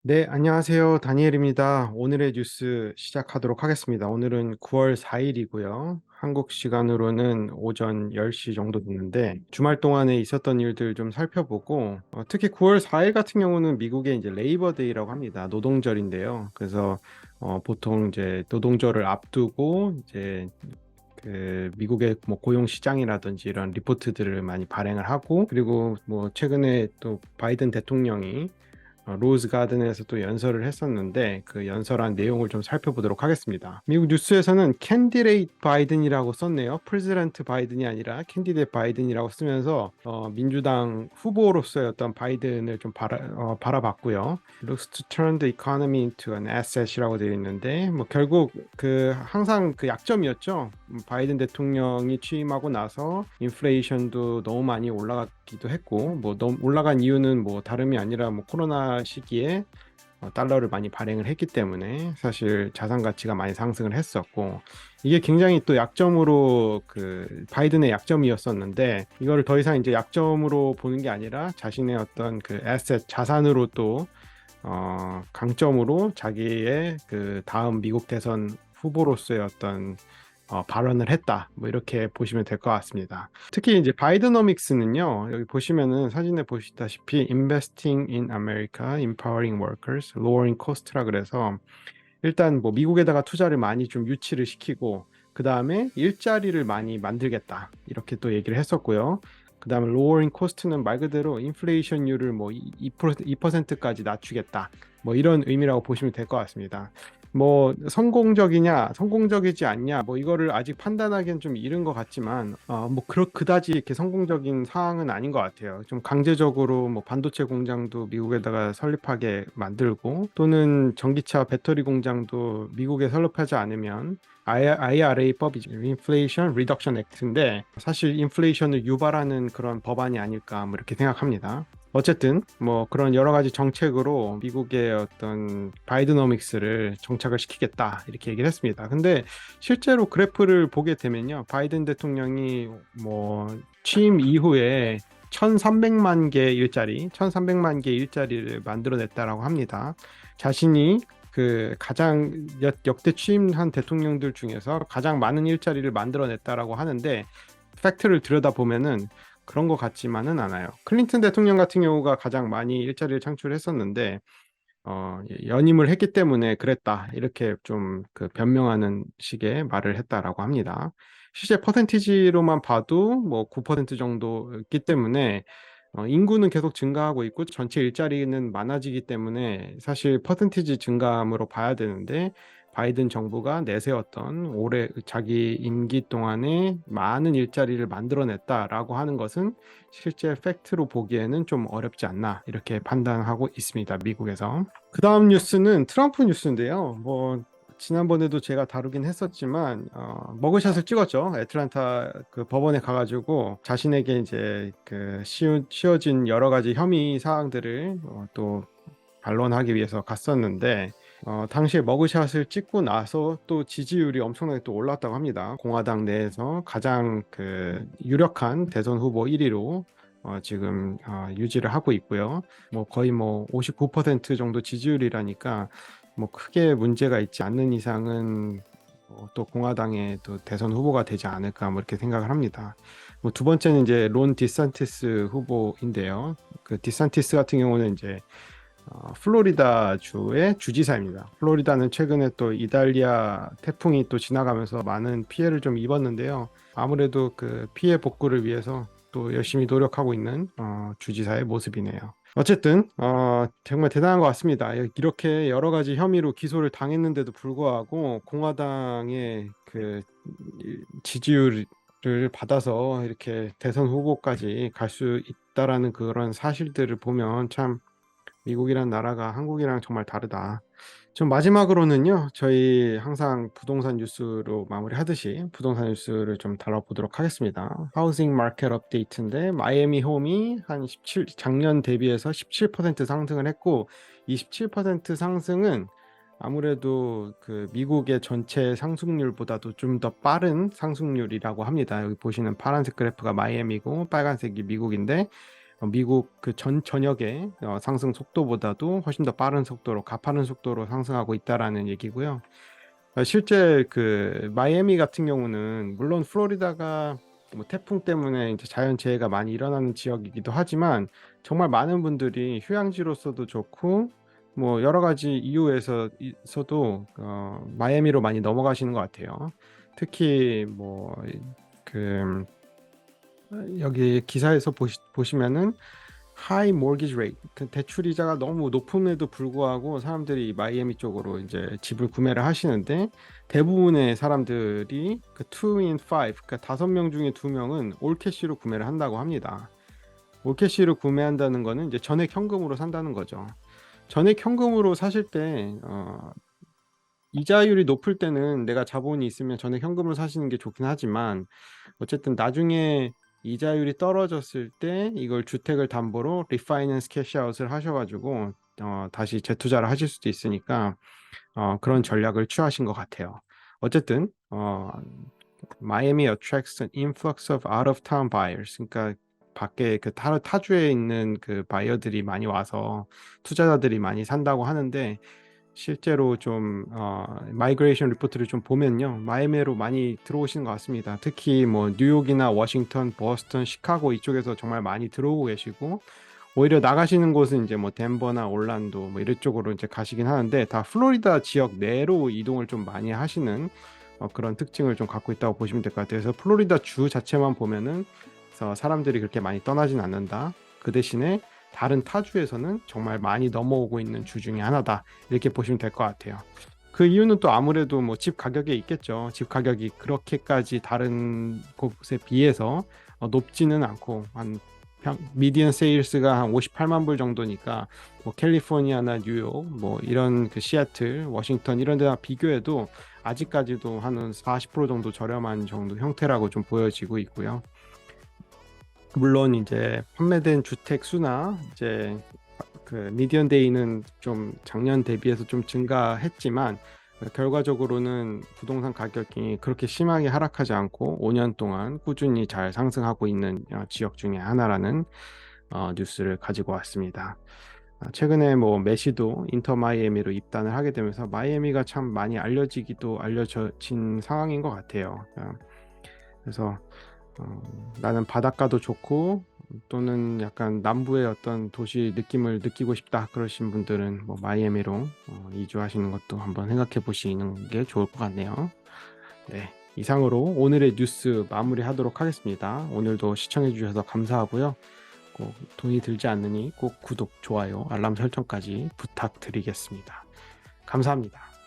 네, 안녕하세요. 다니엘입니다. 오늘의 뉴스 시작하도록 하겠습니다. 오늘은 9월 4일이고요. 한국 시간으로는 오전 10시 정도 됐는데 주말 동안에 있었던 일들 좀 살펴보고 특히 9월 4일 같은 경우는 미국의 이제 레이버데이라고 합니다. 노동절인데요. 그래서 보통 이제 노동절을 앞두고 이제 그 미국의 뭐 고용 시장이라든지 이런 리포트들을 많이 발행을 하고 그리고 뭐 최근에 또 바이든 대통령이 로즈 가든에서 또 연설을 했었는데 그 연설한 내용을 좀 살펴보도록 하겠습니다. 미국 뉴스에서는 캔디데이트 바이든이라고 썼네요. 프레지던트 바이든이 아니라 캔디데이트 바이든이라고 쓰면서 민주당 후보로서의 어떤 바이든을 좀 바라봤고요. Looks to turn the economy into an asset이라고 되어 있는데 뭐 결국 그 항상 그 약점이었죠. 바이든 대통령이 취임하고 나서 인플레이션도 너무 많이 올라갔기도 했고 뭐 너무 올라간 이유는 뭐 다름이 아니라 뭐 코로나 시기에 달러를 많이 발행을 했기 때문에 사실 자산 가치가 많이 상승을 했었고 이게 굉장히 또 약점으로 그 바이든의 약점이었었는데 이거를 더 이상 이제 약점으로 보는 게 아니라 자신의 어떤 그 에셋 자산으로 또 강점으로 자기의 그 다음 미국 대선 후보로서의 어떤 발언을 했다. 뭐 이렇게 보시면 될 것 같습니다. 특히 이제 바이드노믹스는요. 여기 보시면은 사진에 보시다시피 Investing in America, Empowering Workers, Lowering Cost라 그래서 일단 뭐 미국에다가 투자를 많이 좀 유치를 시키고 그 다음에 일자리를 많이 만들겠다. 이렇게 또 얘기를 했었고요. 그 다음에 lowering cost는 말 그대로 인플레이션율을 뭐 2%까지 낮추겠다. 뭐 이런 의미라고 보시면 될 것 같습니다. 뭐 성공적이냐, 성공적이지 않냐, 뭐 이거를 아직 판단하기엔 좀 이른 것 같지만, 뭐 그다지 이렇게 성공적인 사항은 아닌 것 같아요. 좀 강제적으로 뭐 반도체 공장도 미국에다가 설립하게 만들고, 또는 전기차 배터리 공장도 미국에 설립하지 않으면 IRA법이죠. Inflation Reduction Act인데 사실 인플레이션을 유발하는 그런 법안이 아닐까 뭐 이렇게 생각합니다. 어쨌든 뭐 그런 여러 가지 정책으로 미국의 어떤 바이드노믹스를 정착을 시키겠다 이렇게 얘기를 했습니다. 근데 실제로 그래프를 보게 되면요. 바이든 대통령이 뭐 취임 이후에 1300만 개 일자리를 만들어냈다라고 합니다. 자신이 그 가장 역대 취임한 대통령들 중에서 가장 많은 일자리를 만들어냈다라고 하는데 팩트를 들여다보면은 그런 것 같지만은 않아요. 클린턴 대통령 같은 경우가 가장 많이 일자리를 창출했었는데 연임을 했기 때문에 그랬다 이렇게 좀 그 변명하는 식의 말을 했다라고 합니다. 실제 퍼센티지로만 봐도 뭐 9% 정도였기 때문에 인구는 계속 증가하고 있고 전체 일자리는 많아지기 때문에 사실 퍼센티지 증감으로 봐야 되는데 바이든 정부가 내세웠던 올해 자기 임기 동안에 많은 일자리를 만들어냈다라고 하는 것은 실제 팩트로 보기에는 좀 어렵지 않나 이렇게 판단하고 있습니다. 미국에서. 그 다음 뉴스는 트럼프 뉴스인데요. 뭐 지난번에도 제가 다루긴 했었지만 머그샷을 찍었죠. 애틀란타 그 법원에 가가지고 자신에게 이제 그 씌워진 여러 가지 혐의 사항들을 또 반론하기 위해서 갔었는데 당시에 머그샷을 찍고 나서 또 지지율이 엄청나게 또 올랐다고 합니다. 공화당 내에서 가장 그 유력한 대선 후보 1위로 지금 유지를 하고 있고요. 뭐 거의 뭐 59% 정도 지지율이라니까 뭐 크게 문제가 있지 않는 이상은 또 공화당의 또 대선 후보가 되지 않을까 뭐 이렇게 생각을 합니다. 뭐 두 번째는 이제 론 디산티스 후보인데요. 그 디산티스 같은 경우는 이제 플로리다 주의 주지사입니다. 플로리다는 최근에 또 이달리아 태풍이 또 지나가면서 많은 피해를 좀 입었는데요. 아무래도 그 피해 복구를 위해서 또 열심히 노력하고 있는 주지사의 모습이네요. 어쨌든 정말 대단한 것 같습니다. 이렇게 여러 가지 혐의로 기소를 당했는데도 불구하고 공화당의 그 지지율을 받아서 이렇게 대선 후보까지 갈 수 있다라는 그런 사실들을 보면 참 미국이란 나라가 한국이랑 정말 다르다. 좀 마지막으로는요, 저희 항상 부동산 뉴스로 마무리하듯이 부동산 뉴스를 좀 다뤄보도록 하겠습니다. 하우싱 마켓 업데이트인데 마이애미 홈이 한 17, 작년 대비해서 17% 상승을 했고, 이 17% 상승은 아무래도 그 미국의 전체 상승률보다도 좀 더 빠른 상승률이라고 합니다. 여기 보시는 파란색 그래프가 마이애미고 빨간색이 미국인데 미국 그 전역의 상승 속도보다도 훨씬 더 빠른 속도로, 가파른 속도로 상승하고 있다라는 얘기고요. 실제 그 마이애미 같은 경우는 물론 플로리다가 뭐 태풍 때문에 이제 자연재해가 많이 일어나는 지역이기도 하지만 정말 많은 분들이 휴양지로서도 좋고 뭐 여러 가지 이유에서도 마이애미로 많이 넘어가시는 것 같아요. 특히 뭐그 여기 기사에서 보시면은 하이 모기지 레이트, 그 대출 이자가 너무 높음에도 불구하고 사람들이 마이애미 쪽으로 이제 집을 구매를 하시는데 대부분의 사람들이 그 2 in 5, 그러니까 5명 중에 2명은 올캐시로 구매를 한다고 합니다. 올캐시로 구매한다는 거는 이제 전액 현금으로 산다는 거죠. 전액 현금으로 사실 때 이자율이 높을 때는 내가 자본이 있으면 전액 현금으로 사시는 게 좋긴 하지만 어쨌든 나중에 이자율이 떨어졌을 때 이걸 주택을 담보로 리파이낸스 캐시아웃을 하셔가지고 다시 재투자를 하실 수도 있으니까 그런 전략을 취하신 것 같아요. 어쨌든 Miami attracts an influx of out-of-town buyers. 그러니까 밖에 그 타주에 있는 그 바이어들이 많이 와서 투자자들이 많이 산다고 하는데 실제로 좀 마이그레이션 리포트를 좀 보면요, 마이애미로 많이 들어오시는 것 같습니다. 특히 뭐 뉴욕이나 워싱턴, 버스턴, 시카고 이쪽에서 정말 많이 들어오고 계시고 오히려 나가시는 곳은 이제 뭐 덴버나 올란도 뭐 이런 쪽으로 이제 가시긴 하는데 다 플로리다 지역 내로 이동을 좀 많이 하시는 그런 특징을 좀 갖고 있다고 보시면 될 것 같아요. 그래서 플로리다 주 자체만 보면은 사람들이 그렇게 많이 떠나진 않는다. 그 대신에 다른 타주에서는 정말 많이 넘어오고 있는 주 중에 하나다. 이렇게 보시면 될 것 같아요. 그 이유는 또 아무래도 뭐 집 가격에 있겠죠. 집 가격이 그렇게까지 다른 곳에 비해서 높지는 않고 한 미디언 세일스가 한 58만 불 정도니까 뭐 캘리포니아나 뉴욕 뭐 이런 그 시애틀, 워싱턴 이런 데와 비교해도 아직까지도 한 40% 정도 저렴한 정도 형태라고 좀 보여지고 있고요. 물론 이제 판매된 주택 수나 이제 그 미디언 데이는 좀 작년 대비해서 좀 증가했지만 결과적으로는 부동산 가격이 그렇게 심하게 하락하지 않고 5년 동안 꾸준히 잘 상승하고 있는 지역 중에 하나라는 뉴스를 가지고 왔습니다. 최근에 뭐 메시도 인터 마이애미로 입단을 하게 되면서 마이애미가 참 많이 알려진 상황인 것 같아요. 그래서 나는 바닷가도 좋고 또는 약간 남부의 어떤 도시 느낌을 느끼고 싶다 그러신 분들은 뭐 마이애미로 이주하시는 것도 한번 생각해 보시는 게 좋을 것 같네요. 네, 이상으로 오늘의 뉴스 마무리하도록 하겠습니다. 오늘도 시청해 주셔서 감사하고요. 꼭 돈이 들지 않으니 꼭 구독, 좋아요, 알람 설정까지 부탁드리겠습니다. 감사합니다.